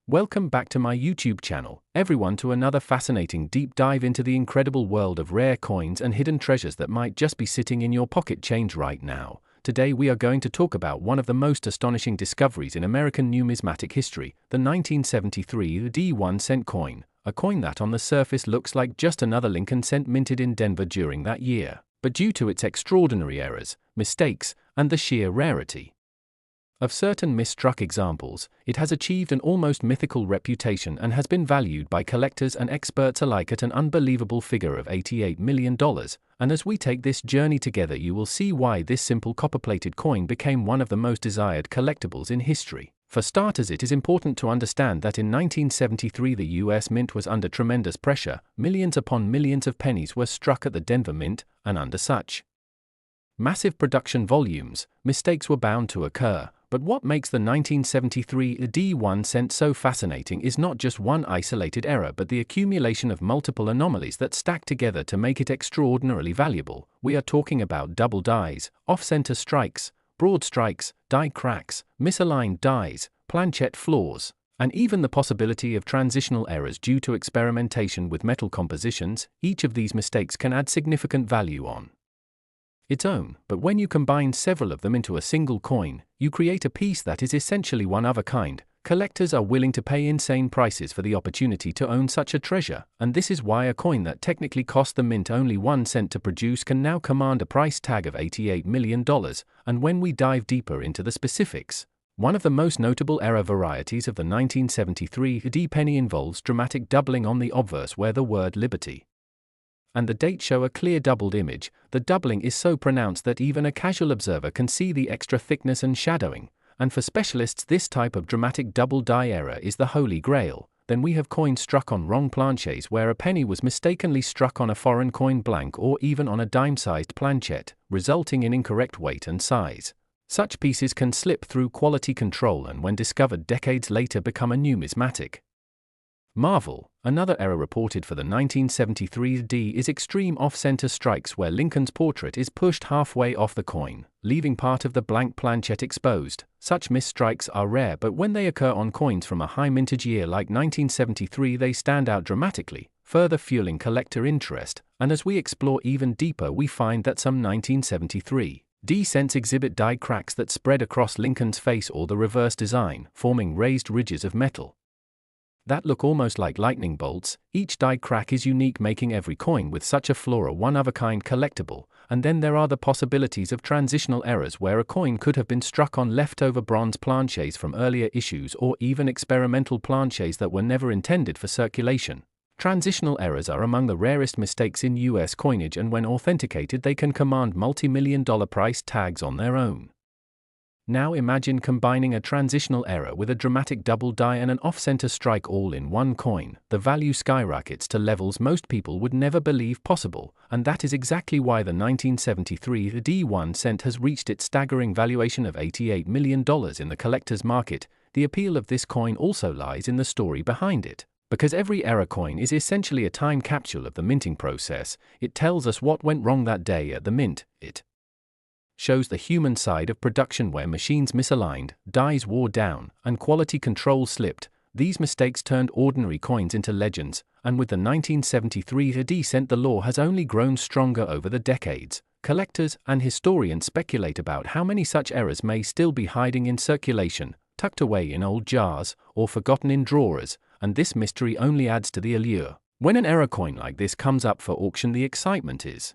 Welcome back to my YouTube channel, everyone, to another fascinating deep dive into the incredible world of rare coins and hidden treasures that might just be sitting in your pocket change right now. Today we are going to talk about one of the most astonishing discoveries in American numismatic history, the 1973 D1 cent coin, a coin that on the surface looks like just another Lincoln cent minted in Denver during that year, but due to its extraordinary errors, mistakes, and the sheer rarity of certain misstruck examples, it has achieved an almost mythical reputation and has been valued by collectors and experts alike at an unbelievable figure of $88 million, and as we take this journey together you will see why this simple copper-plated coin became one of the most desired collectibles in history. For starters, it is important to understand that in 1973 the US Mint was under tremendous pressure. Millions upon millions of pennies were struck at the Denver Mint, and under such massive production volumes, mistakes were bound to occur. But what makes the 1973 D1 cent so fascinating is not just one isolated error but the accumulation of multiple anomalies that stack together to make it extraordinarily valuable. We are talking about double dies, off-center strikes, broad strikes, die cracks, misaligned dies, planchette flaws, and even the possibility of transitional errors due to experimentation with metal compositions. Each of these mistakes can add significant value on its own, but when you combine several of them into a single coin, you create a piece that is essentially one of a kind. Collectors are willing to pay insane prices for the opportunity to own such a treasure, and this is why a coin that technically cost the mint only 1 cent to produce can now command a price tag of $88 million. And when we dive deeper into the specifics, one of the most notable error varieties of the 1973 D penny involves dramatic doubling on the obverse where the word liberty and the date show a clear doubled image. The doubling is so pronounced that even a casual observer can see the extra thickness and shadowing, and for specialists this type of dramatic double die error is the holy grail. Then we have coins struck on wrong planchets where a penny was mistakenly struck on a foreign coin blank or even on a dime-sized planchette, resulting in incorrect weight and size. Such pieces can slip through quality control and when discovered decades later become a numismatic marvel. Another error reported for the 1973 D is extreme off-center strikes where Lincoln's portrait is pushed halfway off the coin, leaving part of the blank planchette exposed. Such misstrikes are rare, but when they occur on coins from a high mintage year like 1973 they stand out dramatically, further fueling collector interest. And as we explore even deeper we find that some 1973 D cents exhibit die cracks that spread across Lincoln's face or the reverse design, forming raised ridges of metal that look almost like lightning bolts. Each die crack is unique, making every coin with such a flaw a one-of-a-kind collectible. And then there are the possibilities of transitional errors where a coin could have been struck on leftover bronze planchets from earlier issues or even experimental planchets that were never intended for circulation. Transitional errors are among the rarest mistakes in US coinage, and when authenticated they can command multi-million-dollar price tags on their own. Now imagine combining a transitional error with a dramatic double die and an off-center strike all in one coin. The value skyrockets to levels most people would never believe possible, and that is exactly why the 1973 D1 cent has reached its staggering valuation of $88 million in the collector's market. The appeal of this coin also lies in the story behind it. Because every error coin is essentially a time capsule of the minting process, it tells us what went wrong that day at the mint. It shows the human side of production where machines misaligned, dies wore down, and quality control slipped. These mistakes turned ordinary coins into legends, and with the 1973 D cent the law has only grown stronger over the decades. Collectors and historians speculate about how many such errors may still be hiding in circulation, tucked away in old jars, or forgotten in drawers, and this mystery only adds to the allure. When an error coin like this comes up for auction the excitement is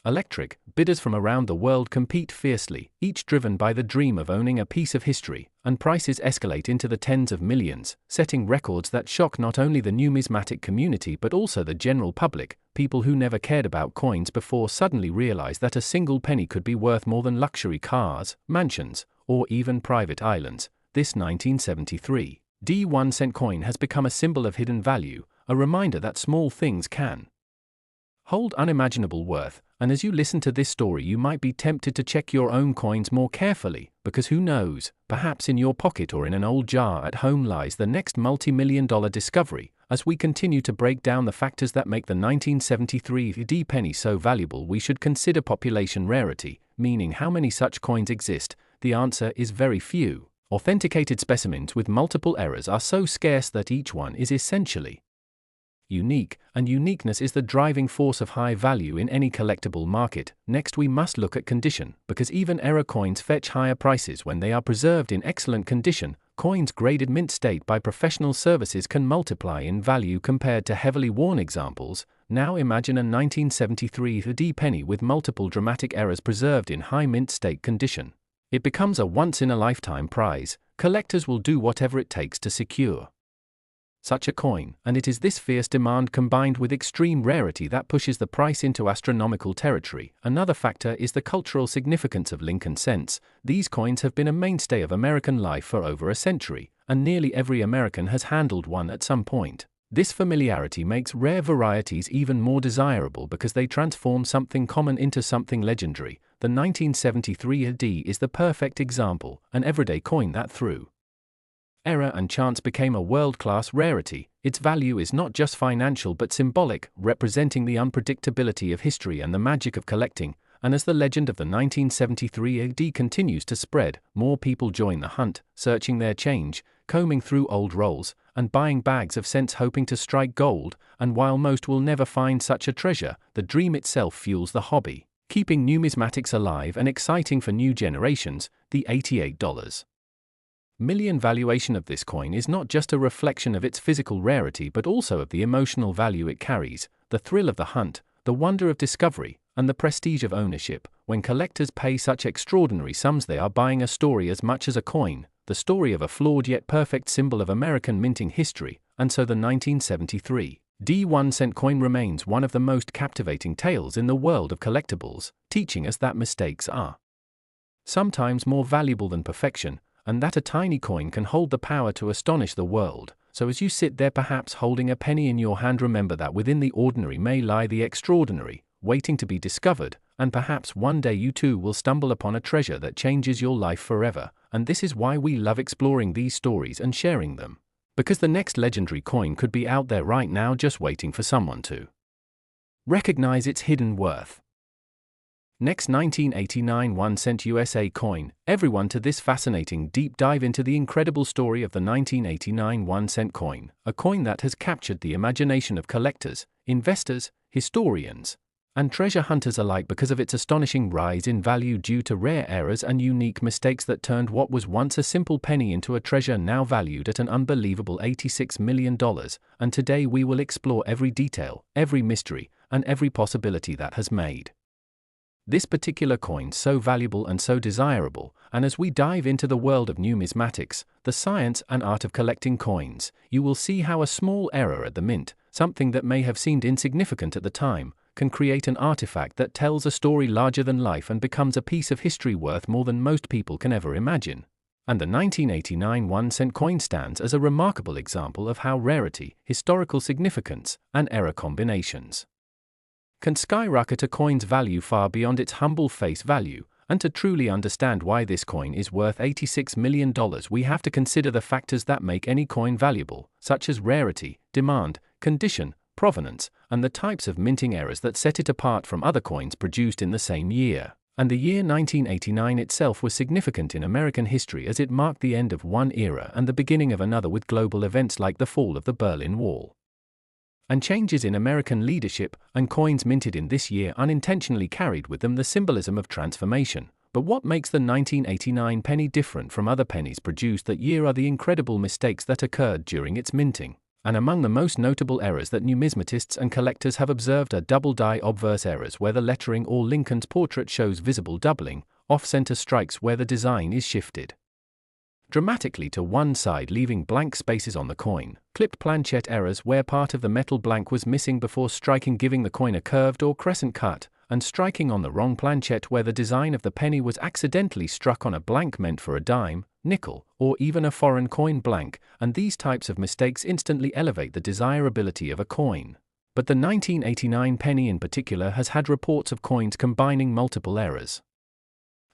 electric. Bidders from around the world compete fiercely, each driven by the dream of owning a piece of history, and prices escalate into the tens of millions, setting records that shock not only the numismatic community but also the general public. People who never cared about coins before suddenly realize that a single penny could be worth more than luxury cars, mansions, or even private islands. This 1973 D1 cent coin has become a symbol of hidden value, a reminder that small things can hold unimaginable worth. And as you listen to this story you might be tempted to check your own coins more carefully, because who knows, perhaps in your pocket or in an old jar at home lies the next multi-million-dollar discovery. As we continue to break down the factors that make the 1973 D penny so valuable, we should consider population rarity, meaning how many such coins exist. The answer is very few. Authenticated specimens with multiple errors are so scarce that each one is essentially unique, and uniqueness is the driving force of high value in any collectible market. Next, we must look at condition, because even error coins fetch higher prices when they are preserved in excellent condition. Coins graded mint state by professional services can multiply in value compared to heavily worn examples. Now imagine a 1973 AD penny with multiple dramatic errors preserved in high mint state condition. It becomes a once-in-a-lifetime prize. Collectors will do whatever it takes to secure such a coin, and it is this fierce demand combined with extreme rarity that pushes the price into astronomical territory. Another factor is the cultural significance of Lincoln cents. These coins have been a mainstay of American life for over a century, and nearly every American has handled one at some point. This familiarity makes rare varieties even more desirable because they transform something common into something legendary. The 1973 AD is the perfect example, an everyday coin that through error and chance became a world-class rarity. Its value is not just financial but symbolic, representing the unpredictability of history and the magic of collecting. And as the legend of the 1973 AD continues to spread, more people join the hunt, searching their change, combing through old rolls, and buying bags of cents hoping to strike gold. And while most will never find such a treasure, the dream itself fuels the hobby, keeping numismatics alive and exciting for new generations. The $88 million valuation of this coin is not just a reflection of its physical rarity but also of the emotional value it carries, the thrill of the hunt, the wonder of discovery, and the prestige of ownership. When collectors pay such extraordinary sums, they are buying a story as much as a coin, the story of a flawed yet perfect symbol of American minting history. And so the 1973 1-cent coin remains one of the most captivating tales in the world of collectibles, teaching us that mistakes are sometimes more valuable than perfection, and that a tiny coin can hold the power to astonish the world. So as you sit there perhaps holding a penny in your hand, remember that within the ordinary may lie the extraordinary, waiting to be discovered, and perhaps one day you too will stumble upon a treasure that changes your life forever. And this is why we love exploring these stories and sharing them, because the next legendary coin could be out there right now just waiting for someone to recognize its hidden worth. Next, 1989 1-cent USA coin. Everyone to this fascinating deep dive into the incredible story of the 1989 1-cent coin, a coin that has captured the imagination of collectors, investors, historians, and treasure hunters alike because of its astonishing rise in value due to rare errors and unique mistakes that turned what was once a simple penny into a treasure now valued at an unbelievable $86 million. And today we will explore every detail, every mystery, and every possibility that has made this particular coin so valuable and so desirable. And as we dive into the world of numismatics, the science and art of collecting coins, you will see how a small error at the mint, something that may have seemed insignificant at the time, can create an artifact that tells a story larger than life and becomes a piece of history worth more than most people can ever imagine. And the 1989 1-cent coin stands as a remarkable example of how rarity, historical significance, and error combinations can skyrocket a coin's value far beyond its humble face value. And to truly understand why this coin is worth $86 million, we have to consider the factors that make any coin valuable, such as rarity, demand, condition, provenance, and the types of minting errors that set it apart from other coins produced in the same year. And the year 1989 itself was significant in American history as it marked the end of one era and the beginning of another, with global events like the fall of the Berlin Wall and changes in American leadership. And coins minted in this year unintentionally carried with them the symbolism of transformation. But what makes the 1989 penny different from other pennies produced that year are the incredible mistakes that occurred during its minting. And among the most notable errors that numismatists and collectors have observed are double die obverse errors where the lettering or Lincoln's portrait shows visible doubling, off-center strikes where the design is shifted dramatically to one side leaving blank spaces on the coin, clipped planchette errors where part of the metal blank was missing before striking, giving the coin a curved or crescent cut, and striking on the wrong planchette where the design of the penny was accidentally struck on a blank meant for a dime, nickel, or even a foreign coin blank. And these types of mistakes instantly elevate the desirability of a coin. But the 1989 penny in particular has had reports of coins combining multiple errors,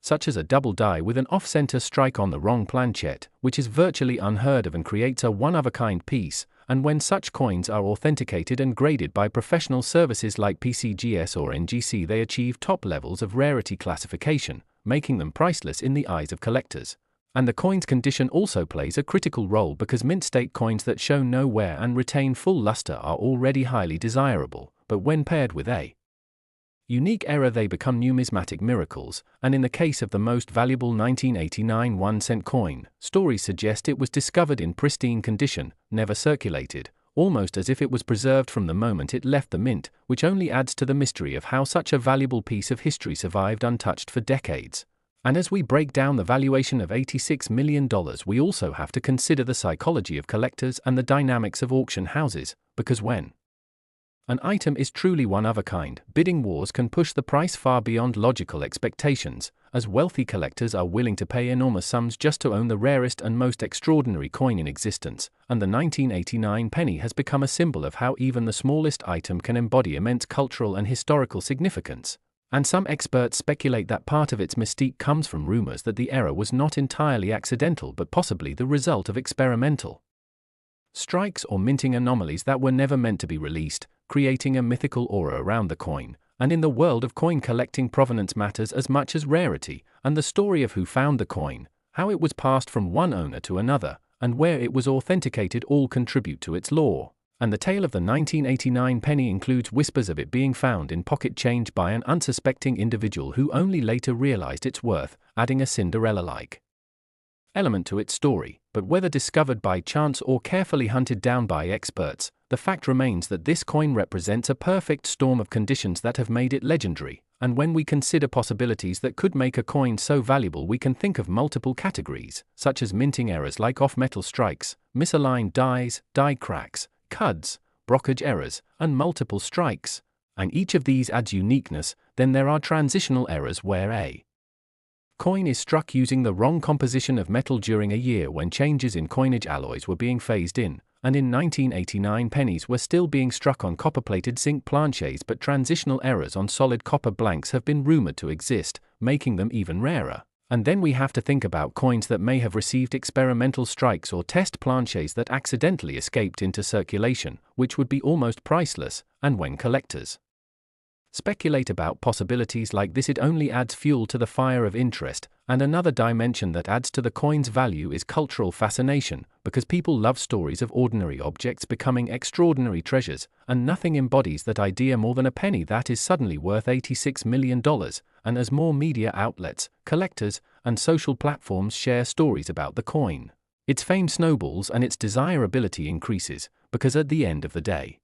such as a double die with an off-center strike on the wrong planchette, which is virtually unheard of and creates a one-of-a-kind piece. And when such coins are authenticated and graded by professional services like PCGS or NGC, they achieve top levels of rarity classification, making them priceless in the eyes of collectors. And the coin's condition also plays a critical role because mint state coins that show no wear and retain full luster are already highly desirable, but when paired with a unique error they become numismatic miracles, and in the case of the most valuable 1989 1-cent coin, stories suggest it was discovered in pristine condition, never circulated, almost as if it was preserved from the moment it left the mint, which only adds to the mystery of how such a valuable piece of history survived untouched for decades. And as we break down the valuation of $86 million, we also have to consider the psychology of collectors and the dynamics of auction houses, because when an item is truly one of a kind, bidding wars can push the price far beyond logical expectations, as wealthy collectors are willing to pay enormous sums just to own the rarest and most extraordinary coin in existence, and the 1989 penny has become a symbol of how even the smallest item can embody immense cultural and historical significance. And some experts speculate that part of its mystique comes from rumors that the error was not entirely accidental but possibly the result of experimental strikes or minting anomalies that were never meant to be released, creating a mythical aura around the coin. And in the world of coin collecting, provenance matters as much as rarity, and the story of who found the coin, how it was passed from one owner to another, and where it was authenticated all contribute to its lore. And the tale of the 1989 penny includes whispers of it being found in pocket change by an unsuspecting individual who only later realized its worth, adding a Cinderella-like element to its story. But whether discovered by chance or carefully hunted down by experts, the fact remains that this coin represents a perfect storm of conditions that have made it legendary. And when we consider possibilities that could make a coin so valuable, we can think of multiple categories, such as minting errors like off-metal strikes, misaligned dies, die cracks, cuds, brokerage errors, and multiple strikes. And each of these adds uniqueness. Then there are transitional errors where a coin is struck using the wrong composition of metal during a year when changes in coinage alloys were being phased in, and in 1989 pennies were still being struck on copper-plated zinc planchets, but transitional errors on solid copper blanks have been rumored to exist, making them even rarer. And then we have to think about coins that may have received experimental strikes or test planchets that accidentally escaped into circulation, which would be almost priceless. And when collectors speculate about possibilities like this, it only adds fuel to the fire of interest. And another dimension that adds to the coin's value is cultural fascination, because people love stories of ordinary objects becoming extraordinary treasures, and nothing embodies that idea more than a penny that is suddenly worth $86 million. And as more media outlets, collectors, and social platforms share stories about the coin, its fame snowballs and its desirability increases, because at the end of the day,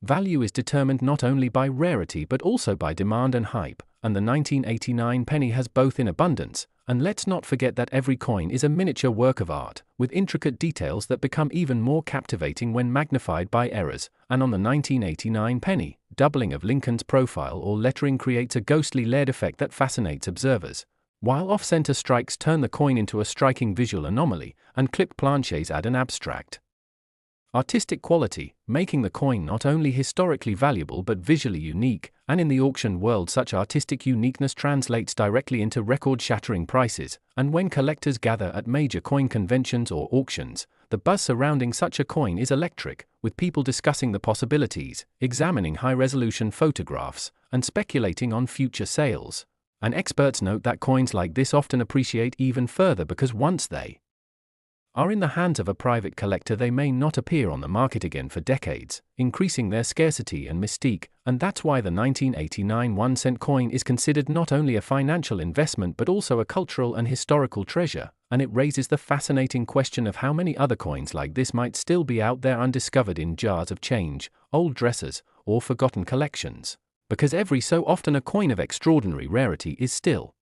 value is determined not only by rarity but also by demand and hype, and the 1989 penny has both in abundance. And let's not forget that every coin is a miniature work of art, with intricate details that become even more captivating when magnified by errors. And on the 1989 penny, doubling of Lincoln's profile or lettering creates a ghostly layered effect that fascinates observers, while off-center strikes turn the coin into a striking visual anomaly, and clipped planchets add an abstract artistic quality, making the coin not only historically valuable but visually unique. And in the auction world, such artistic uniqueness translates directly into record-shattering prices. And when collectors gather at major coin conventions or auctions, the buzz surrounding such a coin is electric, with people discussing the possibilities, examining high-resolution photographs, and speculating on future sales. And experts note that coins like this often appreciate even further because once they are in the hands of a private collector, they may not appear on the market again for decades, increasing their scarcity and mystique. And that's why the 1989 1-cent coin is considered not only a financial investment but also a cultural and historical treasure. And it raises the fascinating question of how many other coins like this might still be out there undiscovered in jars of change, old dressers, or forgotten collections. Because every so often a coin of extraordinary rarity is still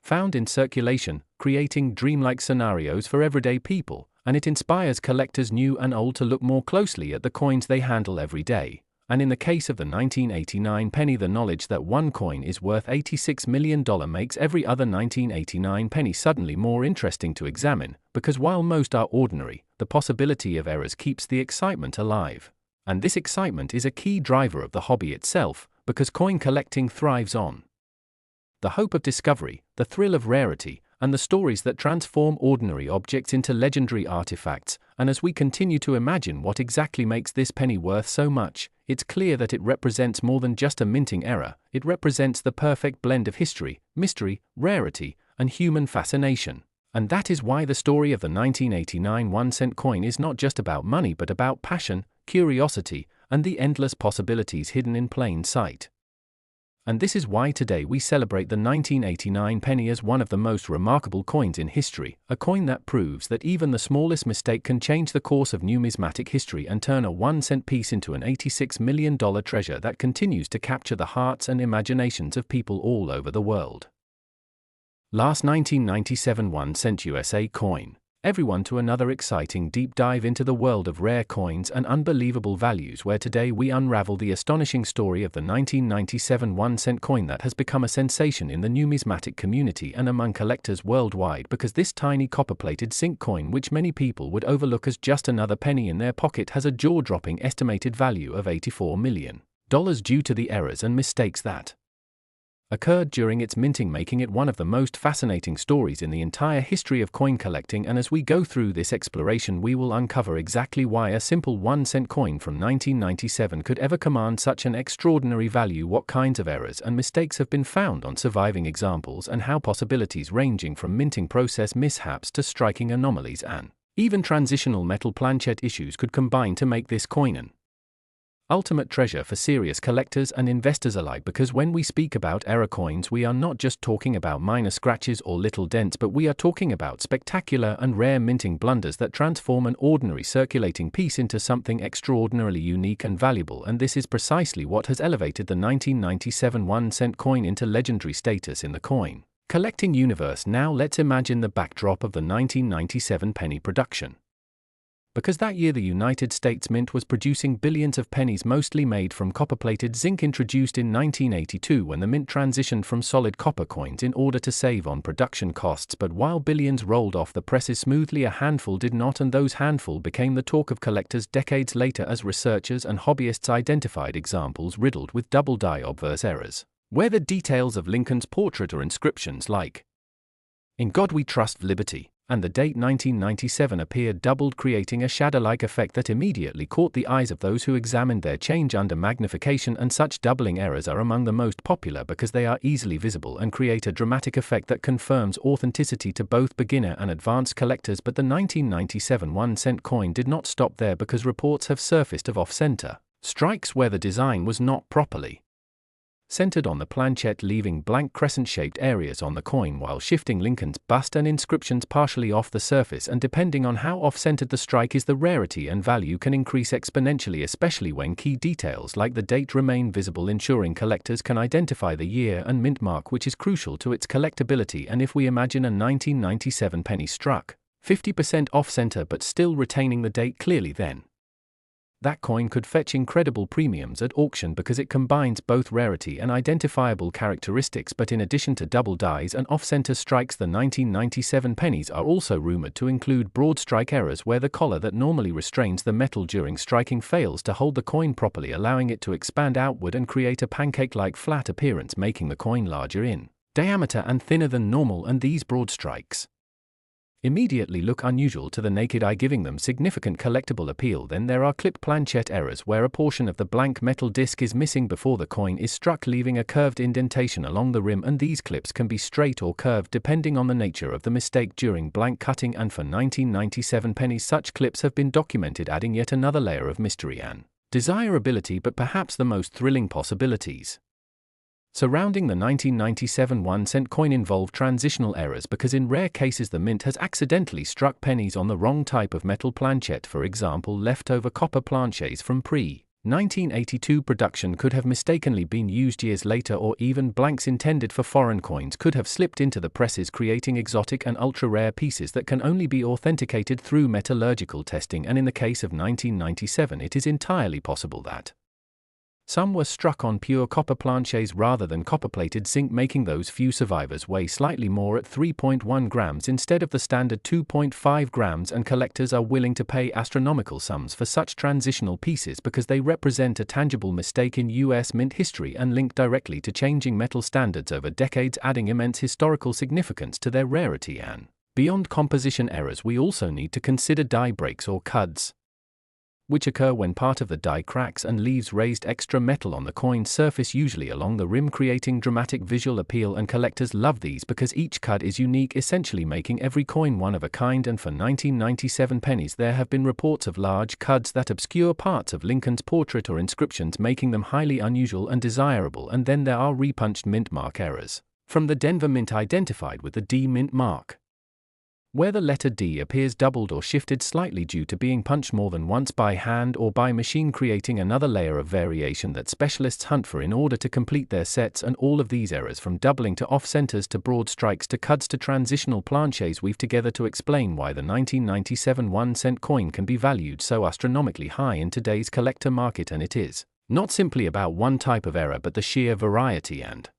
found in circulation, creating dreamlike scenarios for everyday people, and it inspires collectors new and old to look more closely at the coins they handle every day. And in the case of the 1989 penny, the knowledge that one coin is worth $86 million makes every other 1989 penny suddenly more interesting to examine, because while most are ordinary, the possibility of errors keeps the excitement alive. And this excitement is a key driver of the hobby itself, because coin collecting thrives on the hope of discovery, the thrill of rarity, and the stories that transform ordinary objects into legendary artifacts. And as we continue to imagine what exactly makes this penny worth so much, it's clear that it represents more than just a minting error. It represents the perfect blend of history, mystery, rarity, and human fascination. And that is why the story of the 1989 1-cent coin is not just about money but about passion, curiosity, and the endless possibilities hidden in plain sight. And this is why today we celebrate the 1989 penny as one of the most remarkable coins in history, a coin that proves that even the smallest mistake can change the course of numismatic history and turn a 1-cent piece into an $86 million treasure that continues to capture the hearts and imaginations of people all over the world. Last 1997 1-cent USA coin. Everyone to another exciting deep dive into the world of rare coins and unbelievable values, where today we unravel the astonishing story of the 1997 1-cent coin that has become a sensation in the numismatic community and among collectors worldwide, because this tiny copper-plated zinc coin, which many people would overlook as just another penny in their pocket, has a jaw-dropping estimated value of $84 million due to the errors and mistakes that occurred during its minting, making it one of the most fascinating stories in the entire history of coin collecting. And as we go through this exploration, we will uncover exactly why a simple 1-cent coin from 1997 could ever command such an extraordinary value, what kinds of errors and mistakes have been found on surviving examples, and how possibilities ranging from minting process mishaps to striking anomalies and even transitional metal planchet issues could combine to make this coin an ultimate treasure for serious collectors and investors alike. Because when we speak about error coins, we are not just talking about minor scratches or little dents, but we are talking about spectacular and rare minting blunders that transform an ordinary circulating piece into something extraordinarily unique and valuable. And this is precisely what has elevated the 1997 1-cent coin into legendary status in the coin collecting universe. Now let's imagine the backdrop of the 1997 penny production. Because that year the United States Mint was producing billions of pennies, mostly made from copper-plated zinc, introduced in 1982 when the mint transitioned from solid copper coins in order to save on production costs. But while billions rolled off the presses smoothly, a handful did not, and those handful became the talk of collectors decades later as researchers and hobbyists identified examples riddled with double-die obverse errors, where the details of Lincoln's portrait or inscriptions like "In God We Trust, Liberty," and the date 1997 appeared doubled, creating a shadow-like effect that immediately caught the eyes of those who examined their change under magnification. And such doubling errors are among the most popular because they are easily visible and create a dramatic effect that confirms authenticity to both beginner and advanced collectors. But the 1997 1-cent coin did not stop there, because reports have surfaced of off-center strikes where the design was not properly centered on the planchet, leaving blank crescent-shaped areas on the coin while shifting Lincoln's bust and inscriptions partially off the surface. And depending on how off-centered the strike is, the rarity and value can increase exponentially, especially when key details like the date remain visible, ensuring collectors can identify the year and mint mark, which is crucial to its collectability. And if we imagine a 1997 penny struck 50% off-center but still retaining the date clearly, then that coin could fetch incredible premiums at auction, because it combines both rarity and identifiable characteristics. But in addition to double dies and off-center strikes, the 1997 pennies are also rumored to include broad strike errors, where the collar that normally restrains the metal during striking fails to hold the coin properly, allowing it to expand outward and create a pancake-like flat appearance, making the coin larger in diameter and thinner than normal. And these broad strikes immediately look unusual to the naked eye, giving them significant collectible appeal. Then there are clip planchet errors, where a portion of the blank metal disc is missing before the coin is struck, leaving a curved indentation along the rim. And these clips can be straight or curved depending on the nature of the mistake during blank cutting. And for 1997 pennies, such clips have been documented, adding yet another layer of mystery and desirability. But perhaps the most thrilling possibilities surrounding the 1997 1-cent coin involve transitional errors, because in rare cases the mint has accidentally struck pennies on the wrong type of metal planchet. For example, leftover copper planchets from pre-1982 production could have mistakenly been used years later, or even blanks intended for foreign coins could have slipped into the presses, creating exotic and ultra-rare pieces that can only be authenticated through metallurgical testing. And in the case of 1997, it is entirely possible that some were struck on pure copper planchets rather than copper-plated zinc, making those few survivors weigh slightly more at 3.1 grams instead of the standard 2.5 grams. And collectors are willing to pay astronomical sums for such transitional pieces, because they represent a tangible mistake in US mint history and link directly to changing metal standards over decades, adding immense historical significance to their rarity. And beyond composition errors, we also need to consider die breaks or cuds. which occur when part of the die cracks and leaves raised extra metal on the coin's surface, usually along the rim, creating dramatic visual appeal, and collectors love these because each cud is unique, essentially making every coin one of a kind. And for 1997 pennies, there have been reports of large cuds that obscure parts of Lincoln's portrait or inscriptions, making them highly unusual and desirable. And then there are repunched mint mark errors, from the Denver Mint identified with the D mint mark, where the letter D appears doubled or shifted slightly due to being punched more than once by hand or by machine, creating another layer of variation that specialists hunt for in order to complete their sets. And all of these errors, from doubling to off-centers to broad strikes to cuds to transitional planches, weave together to explain why the 1997 1-cent coin can be valued so astronomically high in today's collector market. And it is not simply about one type of error, but the sheer variety and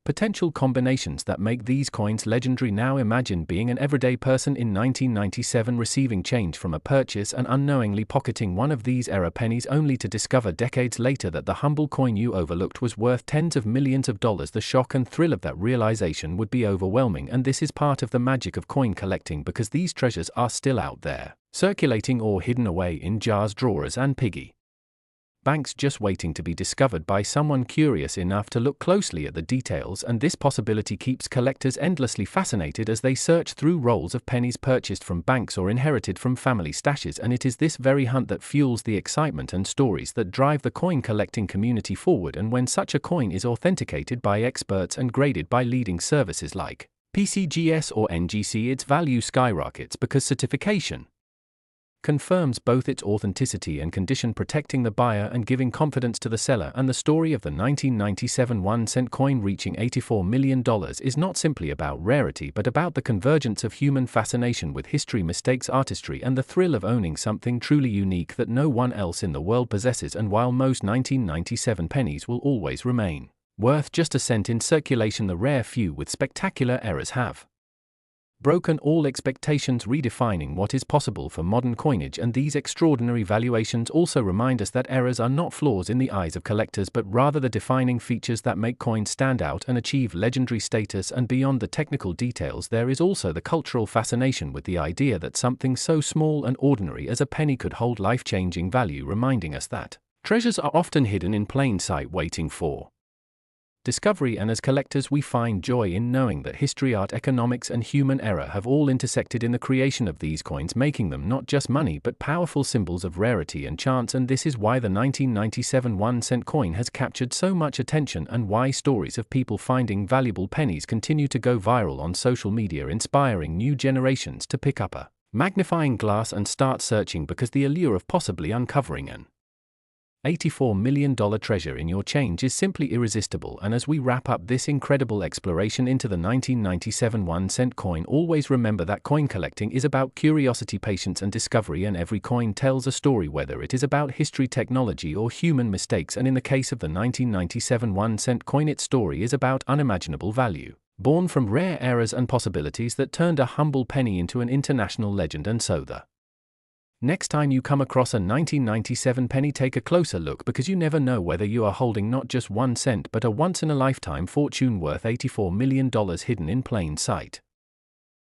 potential combinations that make these coins legendary. Now imagine being an everyday person in 1997, receiving change from a purchase and unknowingly pocketing one of these error pennies, only to discover decades later that the humble coin you overlooked was worth tens of millions of dollars. The shock and thrill of that realization would be overwhelming, and this is part of the magic of coin collecting, because these treasures are still out there, circulating or hidden away in jars, drawers, and piggy banks, just waiting to be discovered by someone curious enough to look closely at the details. And this possibility keeps collectors endlessly fascinated as they search through rolls of pennies purchased from banks or inherited from family stashes. And it is this very hunt that fuels the excitement and stories that drive the coin collecting community forward. And when such a coin is authenticated by experts and graded by leading services like PCGS or NGC, its value skyrockets, because certification confirms both its authenticity and condition, protecting the buyer and giving confidence to the seller. And the story of the 1997 1-cent coin reaching $84 million is not simply about rarity, but about the convergence of human fascination with history, mistakes, artistry, and the thrill of owning something truly unique that no one else in the world possesses. And while most 1997 pennies will always remain worth just a cent in circulation, the rare few with spectacular errors have broken all expectations, redefining what is possible for modern coinage. And these extraordinary valuations also remind us that errors are not flaws in the eyes of collectors, but rather the defining features that make coins stand out and achieve legendary status. And beyond the technical details, there is also the cultural fascination with the idea that something so small and ordinary as a penny could hold life-changing value, reminding us that treasures are often hidden in plain sight, waiting for discovery. And as collectors, we find joy in knowing that history, art, economics, and human error have all intersected in the creation of these coins, making them not just money but powerful symbols of rarity and chance. And this is why the 1997 1-cent coin has captured so much attention, and why stories of people finding valuable pennies continue to go viral on social media, inspiring new generations to pick up a magnifying glass and start searching, because the allure of possibly uncovering an $84 million treasure in your change is simply irresistible. And as we wrap up this incredible exploration into the 1997 1-cent coin, always remember that coin collecting is about curiosity, patience, and discovery, and every coin tells a story, whether it is about history, technology, or human mistakes. And in the case of the 1997 1-cent coin, its story is about unimaginable value, born from rare errors and possibilities that turned a humble penny into an international legend. And so the next time you come across a 1997 penny, take a closer look, because you never know whether you are holding not just 1 cent but a once-in-a-lifetime fortune worth $84 million hidden in plain sight.